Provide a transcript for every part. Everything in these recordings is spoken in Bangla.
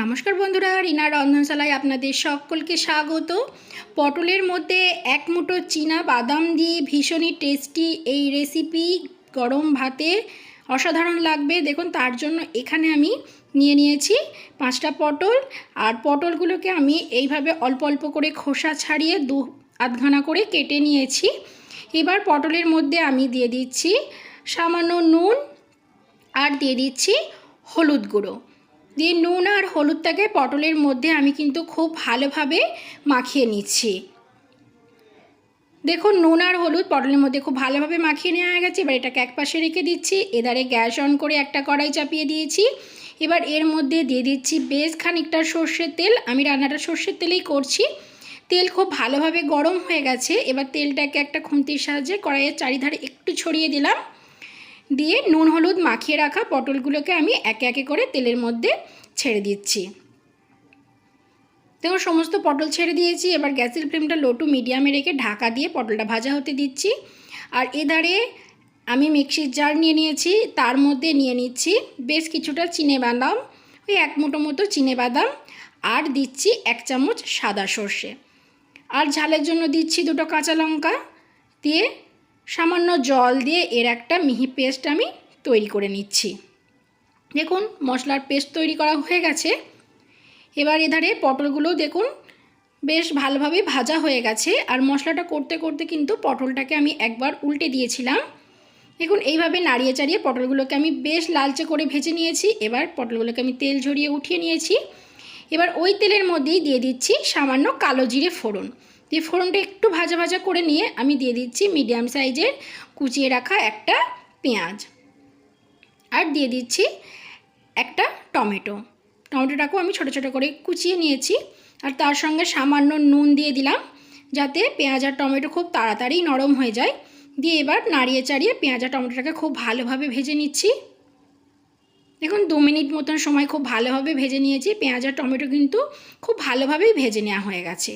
নমস্কার বন্ধুরা, রিনা রন্ধনশালায় আপনাদের সকলকে স্বাগত। পটলের মধ্যে এক মুঠো চীনা বাদাম দিয়ে ভীষণই টেস্টি এই রেসিপি গরম ভাতে অসাধারণ লাগবে। দেখুন, তার জন্য এখানে আমি নিয়েছি 5টা পটল। আর পটলগুলোকে আমি এইভাবে অল্প অল্প করে খোসা ছাড়িয়ে আধখানা করে কেটে নিয়েছি। এবার পটলের মধ্যে আমি দিয়ে দিচ্ছি সামান্য নুন আর দিয়ে দিচ্ছি হলুদ গুঁড়ো। দিয়ে নুন আর হলুদটাকে পটলের মধ্যে আমি কিন্তু খুব ভালোভাবে মাখিয়ে নিচ্ছি। দেখুন, নুন আর হলুদ পটলের মধ্যে খুব ভালোভাবে মাখিয়ে নেওয়া হয়ে গেছে। এবার এটাকে একপাশে রেখে দিচ্ছি। এধারে গ্যাস অন করে একটা কড়াই চাপিয়ে দিয়েছি। এবার এর মধ্যে দিয়ে দিচ্ছি বেশ খানিকটা সর্ষের তেল। আমি রান্নাটা সর্ষের তেলেই করছি। তেল খুব ভালোভাবে গরম হয়ে গেছে। এবার তেলটাকে একটা খুন্তির সাহায্যে কড়াইয়ের চারিধারে একটু ছড়িয়ে দিলাম। দিয়ে নুন হলুদ মাখিয়ে রাখা পটলগুলোকে আমি একে একে করে তেলের মধ্যে ছেড়ে দিচ্ছি। দেখুন, সমস্ত পটল ছেড়ে দিয়েছি। এবার গ্যাসের ফ্লেমটা লো টু মিডিয়ামে রেখে ঢাকা দিয়ে পটলটা ভাজা হতে দিচ্ছি। আর এধারে আমি মিক্সির জার নিয়েছি। তার মধ্যে নিয়ে নিচ্ছি বেশ কিছুটা চিনেবাদাম, ওই 1 মুঠো মতো চিনেবাদাম, আর দিচ্ছি 1 চামচ সাদা সর্ষে। আর ঝালের জন্য দিচ্ছি 2টো কাঁচা লঙ্কা। দিয়ে সামান্য জল দিয়ে এর একটা মিহি পেস্ট আমি তৈরি করে নিচ্ছি। দেখুন, মশলার পেস্ট তৈরি করা হয়ে গেছে। এবার এধারে পটলগুলো দেখুন বেশ ভালোভাবে ভাজা হয়ে গেছে। আর মশলাটা করতে করতে কিন্তু পটলটাকে আমি একবার উল্টে দিয়েছিলাম। দেখুন, এইভাবে নাড়িয়ে চাড়িয়ে পটলগুলোকে আমি বেশ লালচে করে ভেজে নিয়েছি। এবার পটলগুলোকে আমি তেল ঝরিয়ে উঠিয়ে নিয়েছি। এবার ওই তেলের মধ্যেই দিয়ে দিচ্ছি সামান্য কালো জিরে ফোড়ন। দিয়ে ফোড়নটা একটু ভাজা ভাজা করে নিয়ে আমি দিয়ে দিচ্ছি মিডিয়াম সাইজের কুচিয়ে রাখা একটা পেঁয়াজ। আর দিয়ে দিচ্ছি একটা টমেটোটাকেও আমি ছোটো ছোটো করে কুচিয়ে নিয়েছি। আর তার সঙ্গে সামান্য নুন দিয়ে দিলাম, যাতে পেঁয়াজ আর টমেটো খুব তাড়াতাড়ি নরম হয়ে যায়। দিয়ে এবার নাড়িয়ে চাড়িয়ে পেঁয়াজ আর টমেটোটাকে খুব ভালোভাবে ভেজে নিচ্ছি। দেখুন, 2 মিনিট মতন সময় খুব ভালোভাবে ভেজে নিয়েছি। পেঁয়াজ আর টমেটো কিন্তু খুব ভালোভাবেই ভেজে নেওয়া হয়ে গেছে।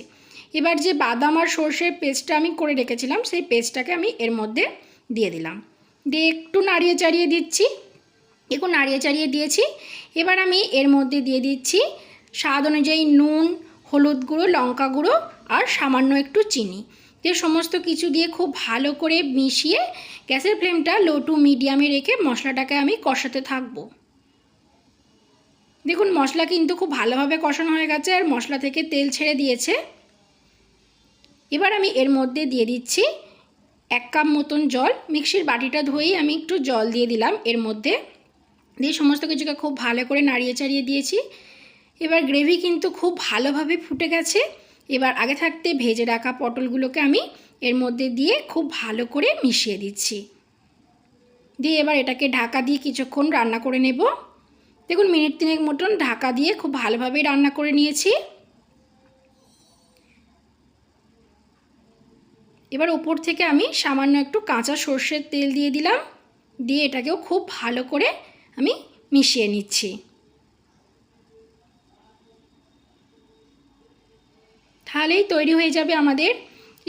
এবার যে বাদাম আর সর্ষের পেস্টটা আমি করে রেখেছিলাম, সেই পেস্টটাকে আমি এর মধ্যে দিয়ে দিলাম। দিয়ে একটু নাড়িয়ে চাড়িয়ে দিচ্ছি। একটু নাড়িয়ে চাড়িয়ে দিয়েছি। এবার আমি এর মধ্যে দিয়ে দিচ্ছি স্বাদ অনুযায়ী নুন, হলুদ গুঁড়ো, লঙ্কা গুঁড়ো আর সামান্য একটু চিনি। দিয়ে সমস্ত কিছু দিয়ে খুব ভালো করে মিশিয়ে গ্যাসের ফ্লেমটা লো টু মিডিয়ামে রেখে মশলাটাকে আমি কষাতে থাকবো। দেখুন, মশলা কিন্তু খুব ভালোভাবে কষানো হয়ে গেছে আর মশলা থেকে তেল ছেড়ে দিয়েছে। এবার আমি এর মধ্যে দিয়ে দিচ্ছি 1 কাপ মতন জল। মিক্সির বাটিটা ধুয়েই আমি একটু জল দিয়ে দিলাম এর মধ্যে। দিয়ে সমস্ত কিছুকে খুব ভালো করে নাড়িয়ে চাড়িয়ে দিয়েছি। এবার গ্রেভি কিন্তু খুব ভালোভাবে ফুটে গেছে। এবার আগে থাকতে ভেজে রাখা পটলগুলোকে আমি এর মধ্যে দিয়ে খুব ভালো করে মিশিয়ে দিচ্ছি। দিয়ে এবার এটাকে ঢাকা দিয়ে কিছুক্ষণ রান্না করে নেব। দেখুন, মিনিট 3 মতন ঢাকা দিয়ে খুব ভালোভাবেই রান্না করে নিয়েছি। এবার উপর থেকে আমি সামান্য একটু কাঁচা সর্ষের তেল দিয়ে দিলাম। দিয়ে এটাকেও খুব ভালো করে আমি মিশিয়ে নিচ্ছি। তাহলেই তৈরি হয়ে যাবে আমাদের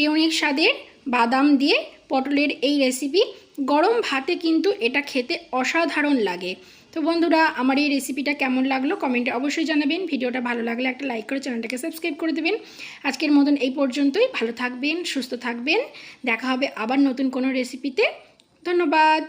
ইউনিক স্বাদের বাদাম দিয়ে পটলের এই রেসিপি। গরম ভাতে কিন্তু এটা খেতে অসাধারণ লাগে। তো বন্ধুরা, আমার এই রেসিপিটা কেমন লাগলো কমেন্টে অবশ্যই জানাবেন। ভিডিওটা ভালো লাগলে একটা লাইক করে চ্যানেলটাকে সাবস্ক্রাইব করে দেবেন। আজকের মতন এই পর্যন্তই। ভালো থাকবেন, সুস্থ থাকবেন। দেখা হবে আবার নতুন কোনো রেসিপিতে। ধন্যবাদ।